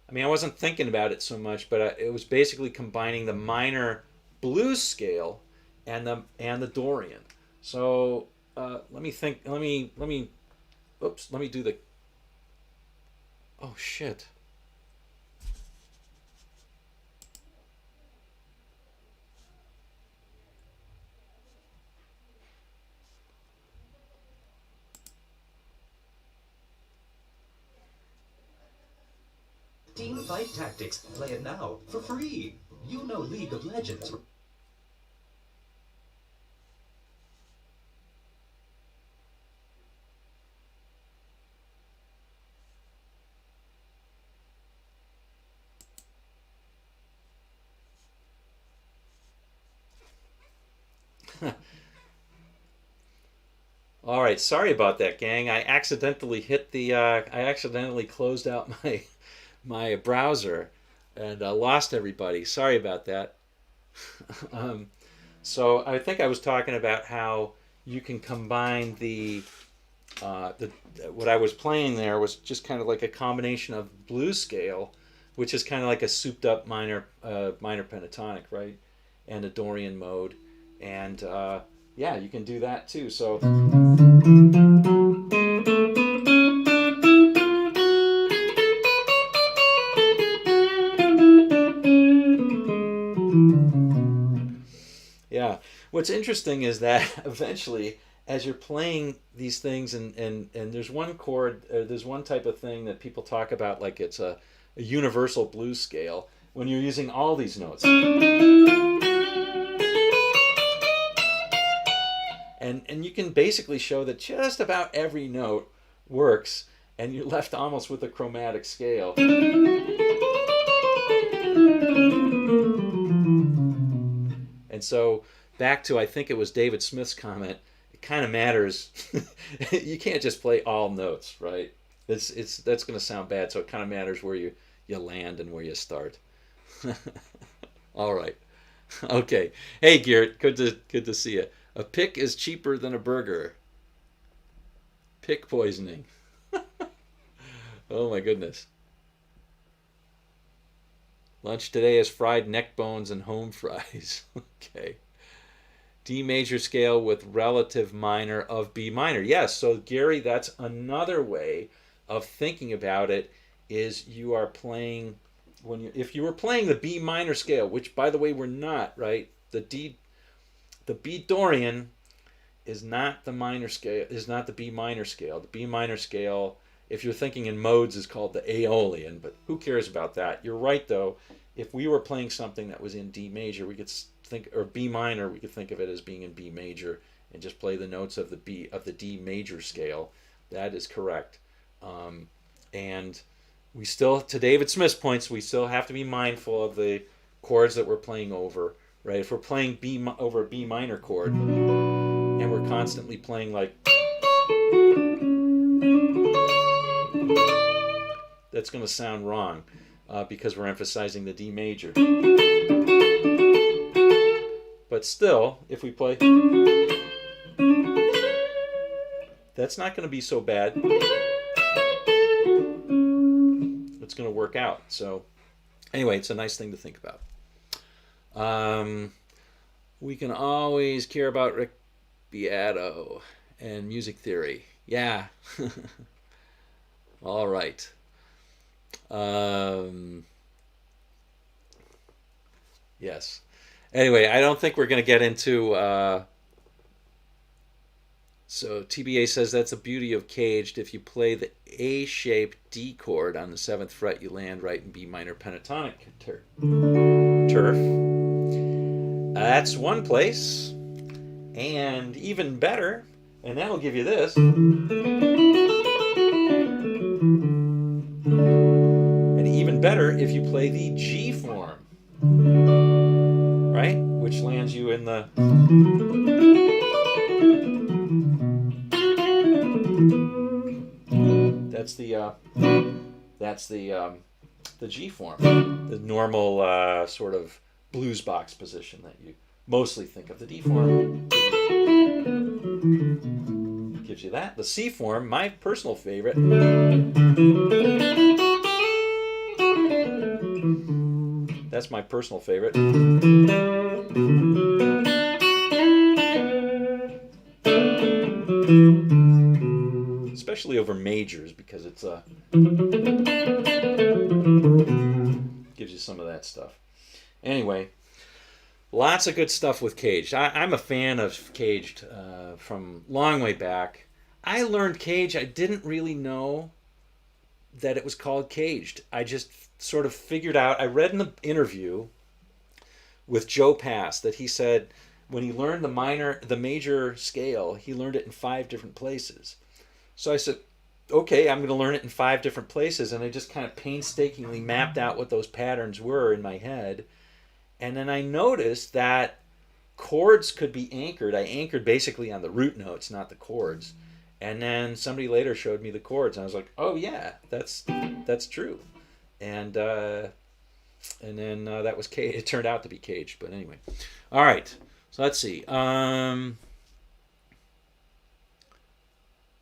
I mean, I wasn't thinking about it so much, but it was basically combining the minor blues scale and the Dorian. So let me think. Let me do the. Oh shit. Team Fight Tactics. Play it now for free. You know League of Legends. All right, sorry about that, gang. I accidentally closed out my browser and lost everybody. Sorry about that. So I think I was talking about how you can combine what I was playing there was just kind of like a combination of blues scale, which is kind of like a souped up minor pentatonic, right? And a Dorian mode. And yeah, you can do that too. So yeah, what's interesting is that eventually, as you're playing these things, and there's one chord, there's one type of thing that people talk about like it's a universal blues scale when you're using all these notes. And you can basically show that just about every note works, and you're left almost with a chromatic scale. And so back to, I think it was David Smith's comment, it kind of matters. You can't just play all notes, right? That's going to sound bad, so it kind of matters where you land and where you start. All right. Okay. Hey, Garrett, good to see you. A pick is cheaper than a burger. Pick poisoning. Oh my goodness. Lunch today is fried neck bones and home fries. Okay. D major scale with relative minor of B minor. Yes, so Gary, that's another way of thinking about it, is you are playing if you were playing the B minor scale, which by the way we're not, right? The B Dorian is not the minor scale, is not the B minor scale. The B minor scale, if you're thinking in modes, is called the Aeolian, but who cares about that? You're right though. If we were playing something that was in D major, we could think, or B minor, we could think of it as being in B major and just play the notes of the D major scale. That is correct. And we still, to David Smith's points, we still have to be mindful of the chords that we're playing over, right? If we're playing over a B minor chord and we're constantly playing like, that's going to sound wrong because we're emphasizing the D major. But still, if we play, that's not going to be so bad. It's going to work out. So anyway, it's a nice thing to think about. We can always care about Rick Beato and music theory. Yeah. All right. Yes. Anyway, I don't think we're going to get into... So TBA says that's the beauty of Caged. If you play the A-shaped D chord on the 7th fret, you land right in B minor pentatonic turf. That's one place. And even better, and that'll give you this. And even better if you play the G form. Right? Which lands you in the... That's the G form, the normal sort of blues box position that you mostly think of. The D form gives you that. The C form, my personal favorite, that's my personal favorite. Especially over majors, because it's gives you some of that stuff. Anyway, lots of good stuff with Caged. I'm a fan of Caged from long way back. I learned Caged. I didn't really know that it was called Caged. I just sort of figured out. I read in the interview with Joe Pass that he said when he learned the major scale, he learned it in 5 different places. So I said, okay, I'm going to learn it in 5 different places. And I just kind of painstakingly mapped out what those patterns were in my head. And then I noticed that chords could be anchored. I anchored basically on the root notes, not the chords. And then somebody later showed me the chords. And I was like, oh, yeah, that's true. And then that was Caged. It turned out to be Caged. But anyway. All right. So let's see.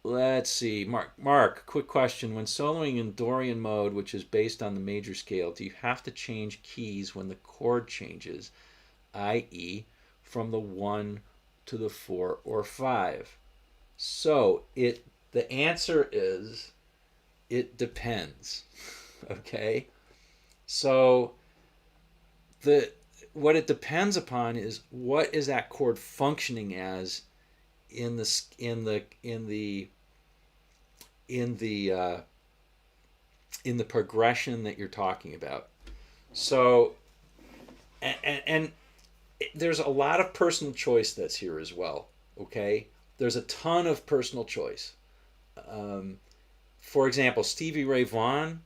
Let's see. Mark, quick question. When soloing in Dorian mode, which is based on the major scale, do you have to change keys when the chord changes, i.e. from the 1 to the 4 or 5? So the answer is it depends. Okay? So what it depends upon is what is that chord functioning as in the progression that you're talking about. So and there's a lot of personal choice that's here as well. Okay, there's a ton of personal choice. For example, Stevie Ray Vaughan,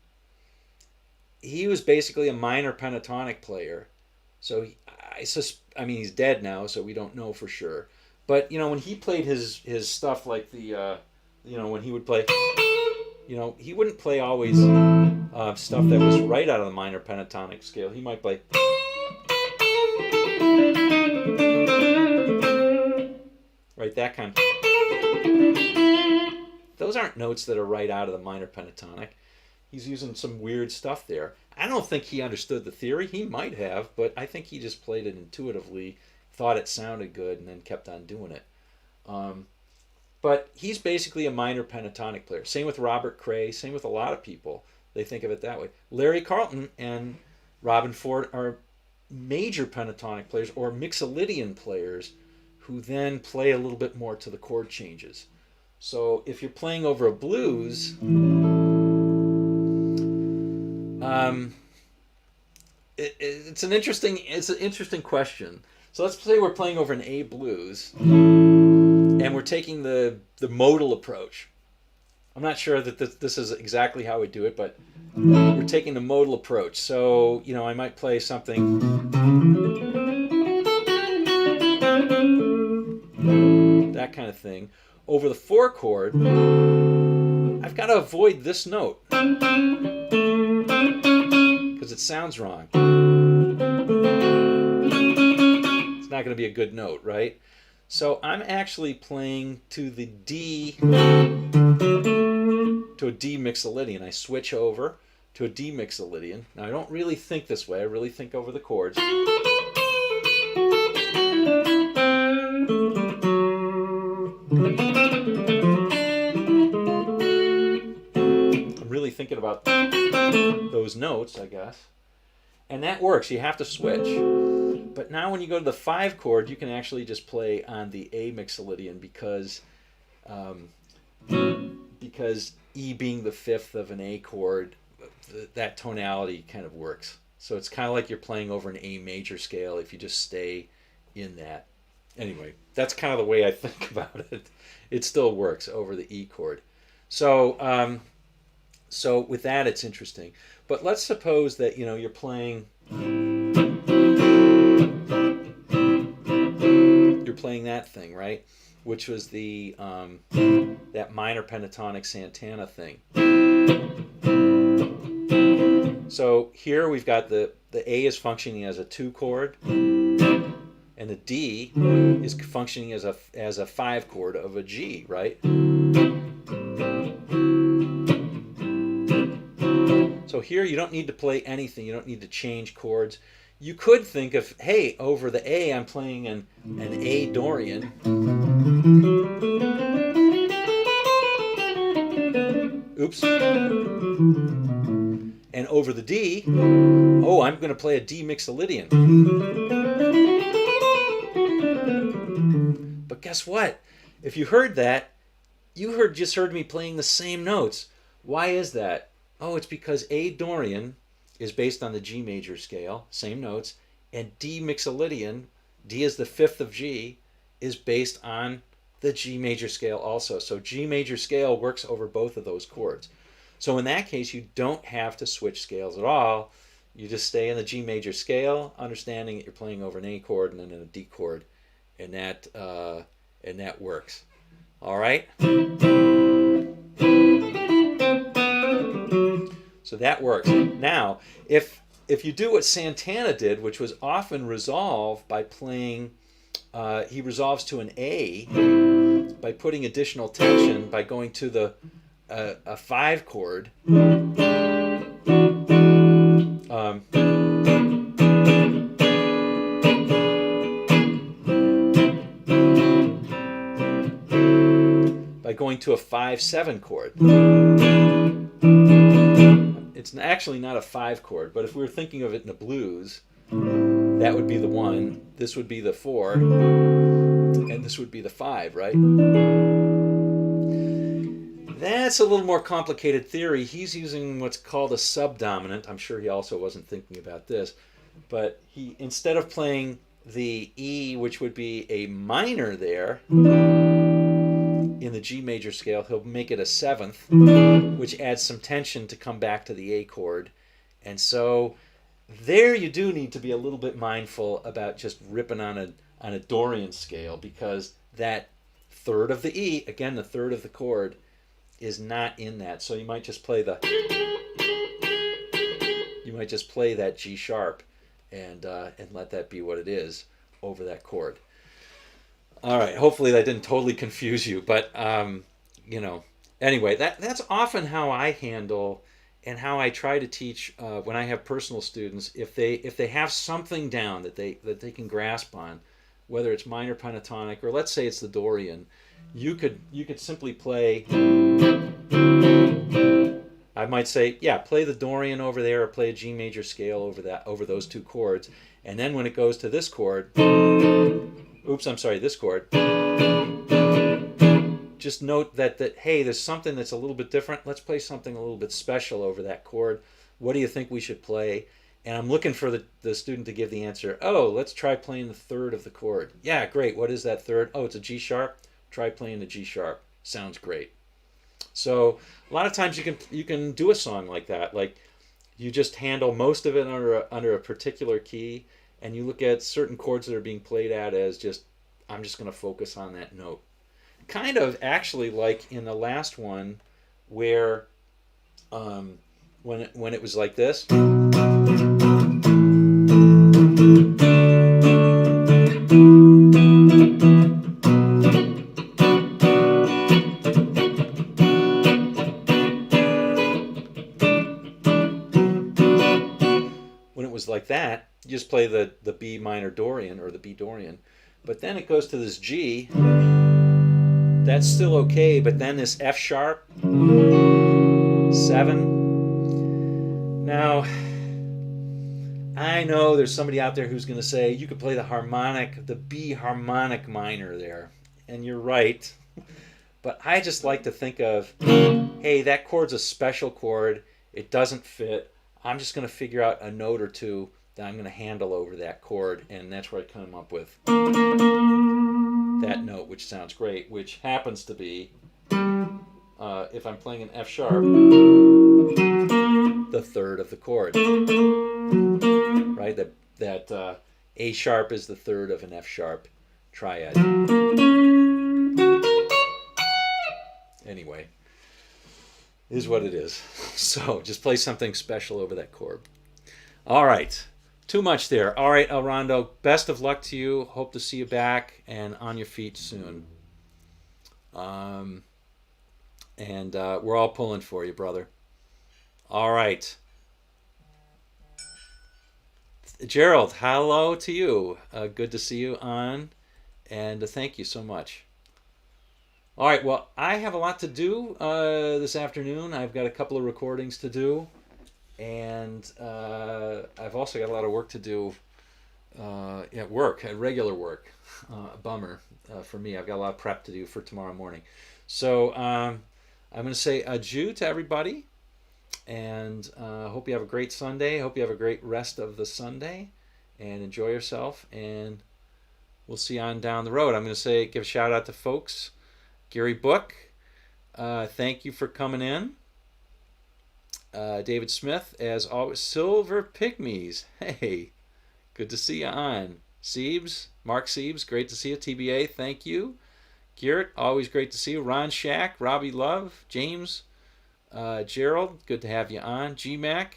he was basically a minor pentatonic player. So I mean, he's dead now, so we don't know for sure. But when he played his stuff like the when he would play, he wouldn't play always stuff that was right out of the minor pentatonic scale. He might play right, that kind. Those aren't notes that are right out of the minor pentatonic. He's using some weird stuff there. I don't think he understood the theory. He might have, but I think he just played it intuitively, thought it sounded good, and then kept on doing it. But he's basically a minor pentatonic player. Same with Robert Cray, same with a lot of people. They think of it that way. Larry Carlton and Robin Ford are major pentatonic players or mixolydian players who then play a little bit more to the chord changes. So if you're playing over a blues, it's an interesting question. So let's say we're playing over an A blues, and we're taking the modal approach. I'm not sure that this is exactly how we do it, but we're taking the modal approach. So I might play something that kind of thing. Over the 4 chord, I've got to avoid this note because it sounds wrong. It's not going to be a good note, right? So I'm actually playing to the D, to a D mixolydian. I switch over to a D mixolydian. Now I don't really think this way. I really think over the chords. I'm really thinking about those notes, I guess. And that works. You have to switch. But now when you go to the 5 chord, you can actually just play on the A mixolydian because E being the 5th of an A chord, that tonality kind of works. So it's kind of like you're playing over an A major scale if you just stay in that. Anyway, that's kind of the way I think about it. It still works over the E chord. So so with that, it's interesting. But let's suppose that you're playing that thing, right? Which was the that minor pentatonic Santana thing. So here we've got the A is functioning as a 2 chord, and the D is functioning as a 5 chord of a G, right? So here you don't need to play anything. You don't need to change chords. You could think of, hey, over the A, I'm playing an A Dorian. Oops. And over the D, oh, I'm going to play a D mixolydian. But guess what? If you heard that, you just heard me playing the same notes. Why is that? Oh, it's because A Dorian is based on the G major scale, same notes, and D mixolydian, D is the 5th of G, is based on the G major scale also. So G major scale works over both of those chords. So in that case, you don't have to switch scales at all. You just stay in the G major scale, understanding that you're playing over an A chord and then a D chord, and that works. All right. So that works. Now, if you do what Santana did, which was often resolve by playing, he resolves to an A by putting additional tension by going to a 5 chord. By going to a 5/7 chord. It's actually not a 5 chord, but if we were thinking of it in the blues, that would be the 1, this would be the 4, and this would be the 5, right? That's a little more complicated theory. He's using what's called a subdominant. I'm sure he also wasn't thinking about this, but he, instead of playing the E, which would be a minor there, in the G major scale, he'll make it a seventh, which adds some tension to come back to the A chord. And so there you do need to be a little bit mindful about just ripping on a Dorian scale, because that third of the E, again the third of the chord, is not in that. So you might just play that G sharp and let that be what it is over that chord. All right, hopefully that didn't totally confuse you, but anyway, that's often how I handle and how I try to teach when I have personal students. If they have something down that they can grasp on, whether it's minor pentatonic or let's say it's the Dorian, you could simply play. I might say, yeah, play the Dorian over there, or play a G major scale over those two chords, and then when it goes to this chord, this chord, just note that hey, there's something that's a little bit different. Let's play something a little bit special over that chord. What do you think we should play? And I'm looking for the student to give the answer. Oh, let's try playing the third of the chord. Yeah, great. What is that third? Oh, it's a G sharp. Try playing the G sharp. Sounds great. So a lot of times you can do a song like that. Like you just handle most of it under a particular key, and you look at certain chords that are being played at as I'm just going to focus on that note. Kind of actually like in the last one where when it was like this. Like that, you just play the B minor Dorian or the B Dorian, but then it goes to this G. That's still okay, but then this F sharp 7. Now I know there's somebody out there who's going to say you could play the B harmonic minor there, and you're right, but I just like to think of, hey, that chord's a special chord. It doesn't fit. I'm just going to figure out a note or two that I'm going to handle over that chord, and that's where I come up with that note, which sounds great, which happens to be, if I'm playing an F sharp, the third of the chord, right? That A sharp is the third of an F sharp triad. Anyway. Is what it is. So just play something special over that chord. All right. Too much there. All right, El Rondo, best of luck to you. Hope to see you back and on your feet soon. We're all pulling for you, brother. All right. Gerald, hello to you. Good to see you on. And thank you so much. All right, well, I have a lot to do this afternoon. I've got a couple of recordings to do, and I've also got a lot of work to do at work, at regular work. A bummer for me. I've got a lot of prep to do for tomorrow morning. So I'm going to say adieu to everybody, and hope you have a great Sunday. Hope you have a great rest of the Sunday, and enjoy yourself, and we'll see you on down the road. I'm going to give a shout out to folks. Gary Book, thank you for coming in. David Smith, as always. Silver Pygmies, hey, good to see you on. Siebes, Mark Siebes, great to see you. TBA, thank you. Garrett, always great to see you. Ron Shack, Robbie Love, James, Gerald, good to have you on. GMAC,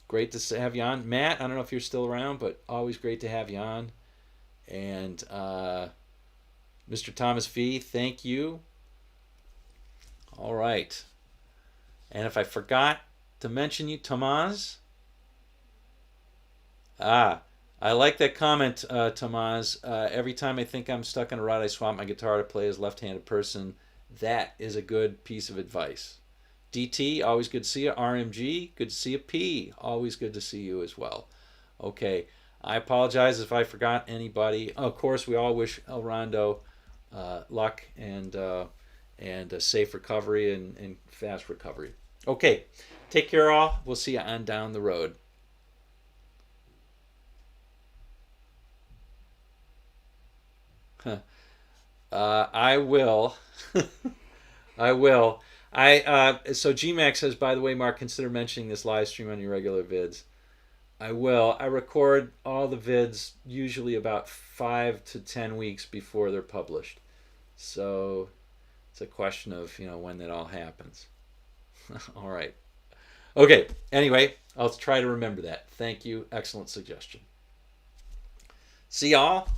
great to have you on. Matt, I don't know if you're still around, but always great to have you on. And Mr. Thomas V, thank you. All right. And if I forgot to mention you, Tomaz. I like that comment, Tomaz. Every time I think I'm stuck in a rut, I swap my guitar to play as a left-handed person. That is a good piece of advice. DT, always good to see you. RMG, good to see you. P, always good to see you as well. Okay. I apologize if I forgot anybody. Of course, we all wish El Rondo luck and a safe recovery and fast recovery. Okay, take care all. We'll see you on down the road. I will. I will. So GMAX says, by the way, Mark, consider mentioning this live stream on your regular vids. I will. I record all the vids usually about 5 to 10 weeks before they're published. So it's a question of, when that all happens. All right. Okay. Anyway, I'll try to remember that. Thank you. Excellent suggestion. See y'all.